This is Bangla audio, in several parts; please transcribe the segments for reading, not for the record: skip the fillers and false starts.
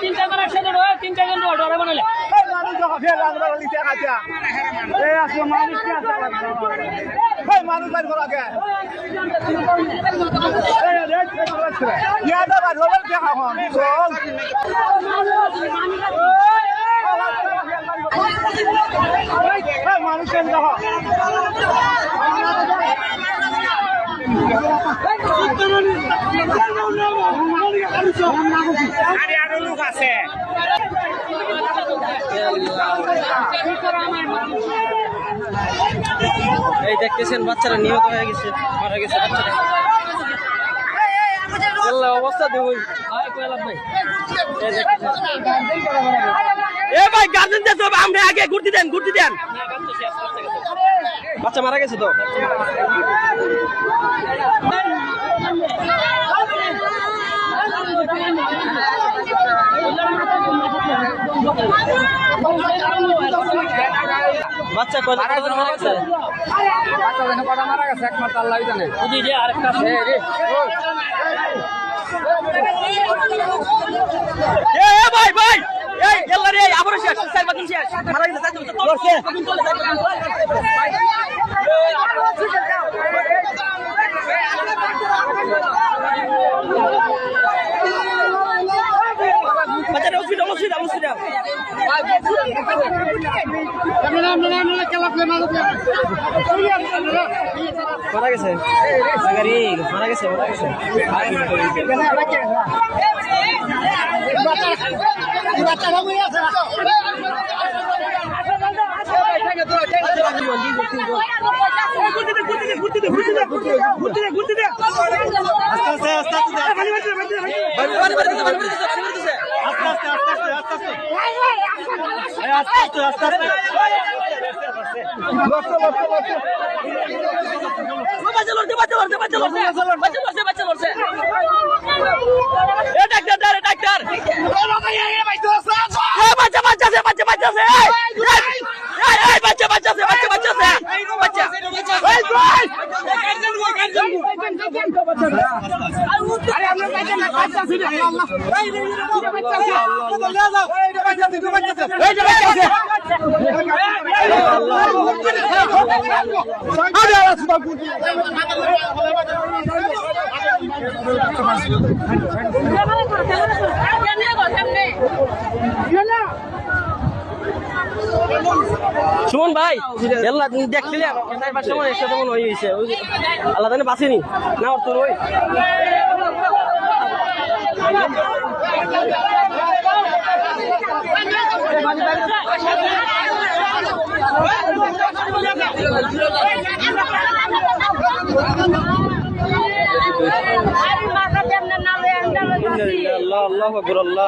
চিন্তা করার সাথে চিন্তা কেন ডরে বানালে মানুষ যখন ফের রাজবার লিতে খাচ্ছা এই আসলে মানুষ কি আছে ভাই মানুষ বাড়ি করা কে এই দেখ ইয়াদা বাড়ি হল দেখা হন চল মানুষ কেন দেখো আরো লোক আছে এই দেখতেছেন বাচ্চারা নিহত হয়ে গেছে, মারা গেছে বাচ্চারা। অবস্থা দেখুন ভাই, গার্জেন আমরা আগে ঘুরতে দেন বাচ্চা মারা গেছে তো। বাচ্চা মারা গেছে একমাত্র আল্লাহ জানে। ভাই ভাই আবার শেষ মারা গেছে মারা গেছে শুন ভাই, দেখছিলাম সময় একসাথে মনে হয়েছে আল্লাহ জানে বাঁচিনি না ওর তোর ওই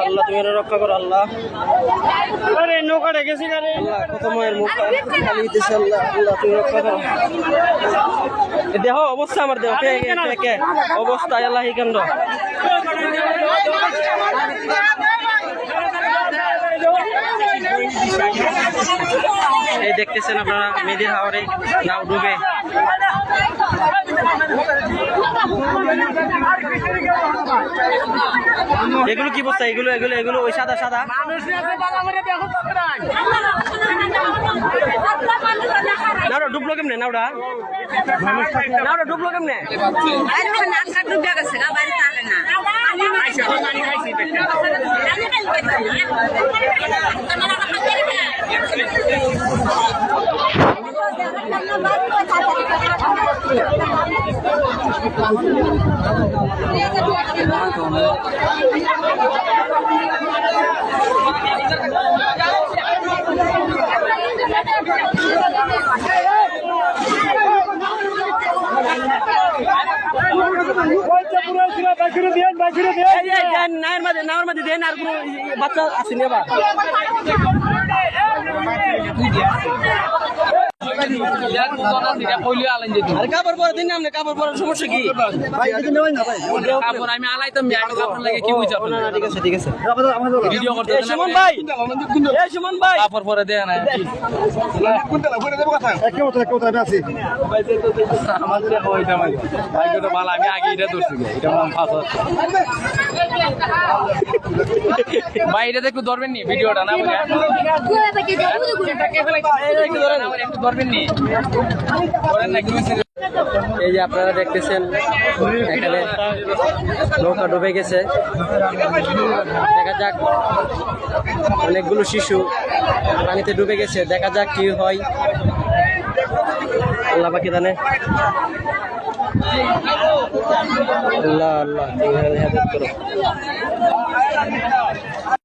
আল্লাহ তুমি রক্ষা করো আল্লাহ। নৌকা রেখেছি আল্লাহ, কত মায়ের মুখ খালি দিতেছে আল্লাহ, আল্লাহ তুমি রক্ষা করো। দেহ অবস্থা আমার দেহ অবস্থা আল্লাহ কাণ্ড। এই দেখতেছেন আপনারা মেয়েদের হাওরে নাও ডুবে। এগুলো কি বস্তা? এগুলো এগুলো এগুলো ওই সাদা সাদা নাওটা ডুবলো কেমনে? নাওটা ডুবলো কেমনে? নাওয়ার মধ্যে দেন আর কোনো বাচ্চা আসেনি আবার আরে কাপড় পরে দিন আপনি কাপড় পরার সমস্যা কি কাপড় আমি আলাইতাম আমি কাপড় লাগে কি বুঝা না না ঠিক আছে ঠিক আছে ভিডিও করতে এই সুমন ভাই এই সুমন ভাই কাপড় পরে দেয় না আমার দেখো এটা ভাই তো ভালো আমি আগে এটা ধরছি এটা মন ফাঁস ভাই এটা একটু ধরবেন নি ভিডিওটা না বুঝা একটু ধরবেন নি ধরেন না এই যে আপনারা দেখতেছেন এখানে নৌকা ডুবে গেছে দেখা যাক অনেকগুলো শিশু পানিতে ডুবে গেছে দেখা যাক কি হয় আল্লাহ পাকি জানে আল্লাহ আল্লাহ তুমি হেদায়েত করো